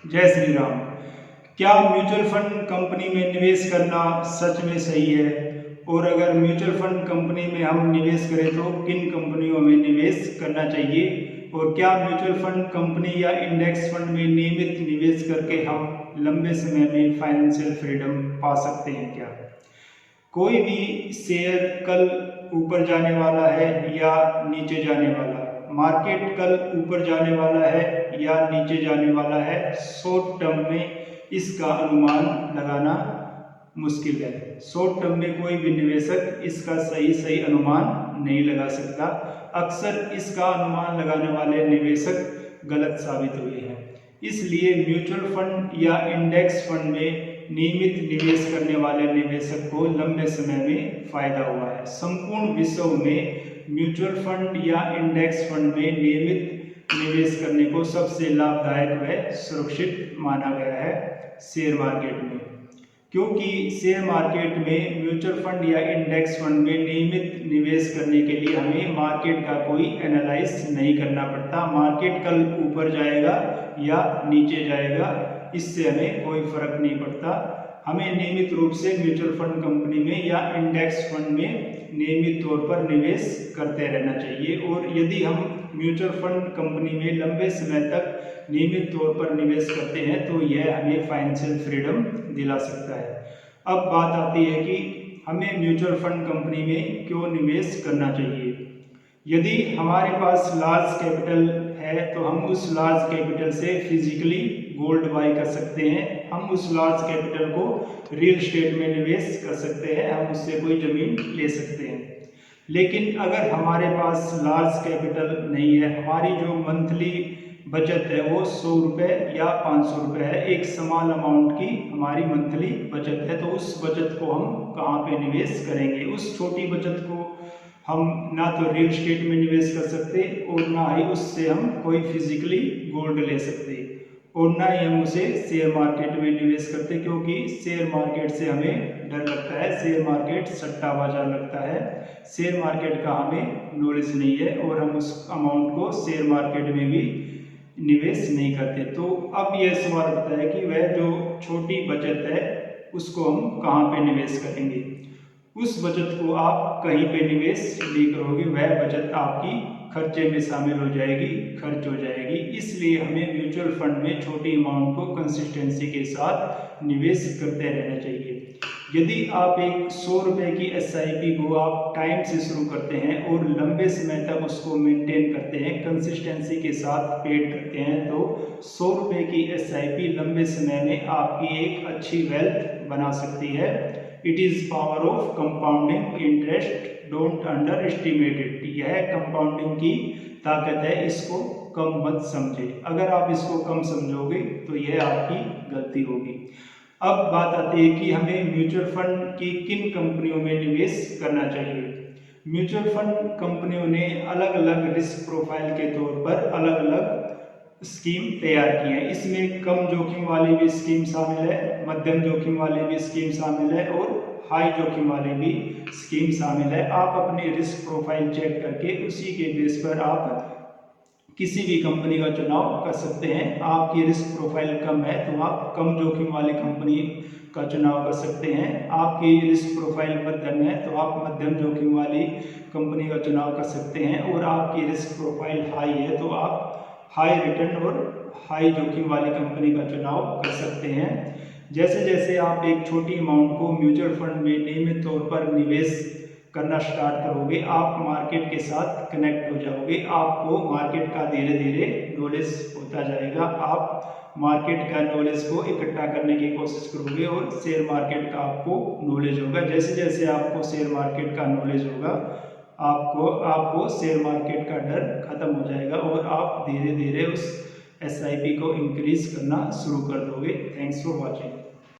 जय श्री राम। क्या mutual fund company में निवेश करना सच में सही है? और अगर म्यूचुअल फंड कंपनी में हम निवेश करें तो किन कंपनियों में निवेश करना चाहिए? और क्या म्यूचुअल फंड कंपनी या इंडेक्स फंड में नियमित निवेश करके हम लंबे समय में फाइनेंशियल फ्रीडम पा सकते हैं क्या? कोई भी शेयर कल ऊपर जाने वाला है या नीचे जाने वाला? मार्केट कल ऊपर जाने वाला है या नीचे जाने वाला है? शॉर्ट टर्म में इसका अनुमान लगाना मुश्किल है। शॉर्ट टर्म में कोई भी निवेशक इसका सही अनुमान नहीं लगा सकता। अक्सर इसका अनुमान लगाने वाले निवेशक गलत साबित हुए हैं। इसलिए म्यूचुअल फंड या इंडेक्स फंड में नियमित निवेश करने वाले निवेशक को लंबे समय में फायदा हुआ है। संपूर्ण विश्व में म्यूचुअल फंड या इंडेक्स फंड में नियमित निवेश करने को सबसे लाभदायक व सुरक्षित माना गया है शेयर मार्केट में, क्योंकि शेयर मार्केट में म्यूचुअल फंड या इंडेक्स फंड में नियमित निवेश करने के लिए हमें मार्केट का कोई एनालाइज नहीं करना पड़ता। मार्केट कल ऊपर जाएगा या नीचे जाएगा, इससे हमें कोई फर्क नहीं पड़ता। हमें नियमित रूप से म्यूचुअल फंड कंपनी में या इंडेक्स फंड में नियमित तौर पर निवेश करते रहना चाहिए। और यदि हम म्यूचुअल फंड कंपनी में लंबे समय तक नियमित तौर पर निवेश करते हैं तो यह हमें फाइनेंशियल फ्रीडम दिला सकता है। अब बात आती है कि हमें म्यूचुअल फंड कंपनी में क्यों निवेश करना चाहिए। यदि हमारे पास लार्ज कैपिटल है तो हम उस लार्ज कैपिटल से फिजिकली गोल्ड बाई कर सकते हैं। हम उस लार्ज कैपिटल को रियल एस्टेट में निवेश कर सकते हैं, हम उससे कोई जमीन ले सकते हैं। लेकिन अगर हमारे पास लार्ज कैपिटल नहीं है, हमारी जो मंथली बचत है वो 100 रुपये या 500 रुपये है, एक स्मॉल अमाउंट की हमारी मंथली बचत है, तो उस बचत को हम कहाँ पे निवेश करेंगे? उस छोटी बचत को हम ना तो रियल एस्टेट में निवेश कर सकते और ना ही उससे हम कोई फिजिकली गोल्ड ले सकते और ना ही हम उसे शेयर मार्केट में निवेश करते, क्योंकि शेयर मार्केट से हमें डर लगता है। शेयर मार्केट सट्टा बाजार लगता है। शेयर मार्केट का हमें नॉलेज नहीं है और हम उस अमाउंट को शेयर मार्केट में भी निवेश नहीं करते। तो अब यह सवाल उठता है कि वह जो छोटी बचत है उसको हम कहाँ पे निवेश करेंगे? उस बचत को आप कहीं पे निवेश नहीं करोगे, वह बचत आपकी खर्चे में शामिल हो जाएगी, खर्च हो जाएगी। इसलिए हमें म्यूचुअल फंड में छोटी अमाउंट को कंसिस्टेंसी के साथ निवेश करते रहना चाहिए। यदि आप एक 100 रुपये की SIP को आप टाइम से शुरू करते हैं और लंबे समय तक उसको मेंटेन करते हैं, कंसिस्टेंसी के साथ पेड करते हैं, तो 100 रुपये की SIP लंबे समय में आपकी एक अच्छी वेल्थ बना सकती है। It is power of compounding interest, don't under estimate it. यह कंपाउंडिंग की ताकत है, इसको कम मत समझे। अगर आप इसको कम समझोगे तो यह आपकी गलती होगी। अब बात आती है कि हमें म्यूचुअल फंड की किन कंपनियों में निवेश करना चाहिए। म्यूचुअल फंड कंपनियों ने अलग अलग रिस्क प्रोफाइल के तौर पर अलग अलग स्कीम तैयार की है। इसमें कम जोखिम वाली भी स्कीम शामिल है, मध्यम जोखिम वाली भी स्कीम शामिल है और हाई जोखिम वाली भी स्कीम शामिल है। आप अपनी रिस्क प्रोफाइल चेक करके उसी के बेस पर आप किसी भी कंपनी का चुनाव कर सकते हैं। आपकी रिस्क प्रोफाइल कम है तो आप कम जोखिम वाली कंपनी का चुनाव कर सकते हैं। आपकी रिस्क प्रोफाइल मध्यम है तो आप मध्यम जोखिम वाली कंपनी का चुनाव कर सकते हैं। और आपकी रिस्क प्रोफाइल हाई है तो आप हाई रिटर्न और हाई जोखिम वाली कंपनी का चुनाव कर सकते हैं। जैसे जैसे आप एक छोटी अमाउंट को म्यूचुअल फंड में नियमित तौर पर निवेश करना स्टार्ट करोगे, आप मार्केट के साथ कनेक्ट हो जाओगे। आपको मार्केट का धीरे धीरे नॉलेज होता जाएगा। आप मार्केट का नॉलेज को इकट्ठा करने की कोशिश करोगे और शेयर मार्केट का आपको नॉलेज होगा। जैसे जैसे आपको शेयर मार्केट का नॉलेज होगा, आपको शेयर मार्केट का डर खत्म हो जाएगा और आप धीरे धीरे उस SIP को इंक्रीज करना शुरू कर दोगे। Thanks for watching.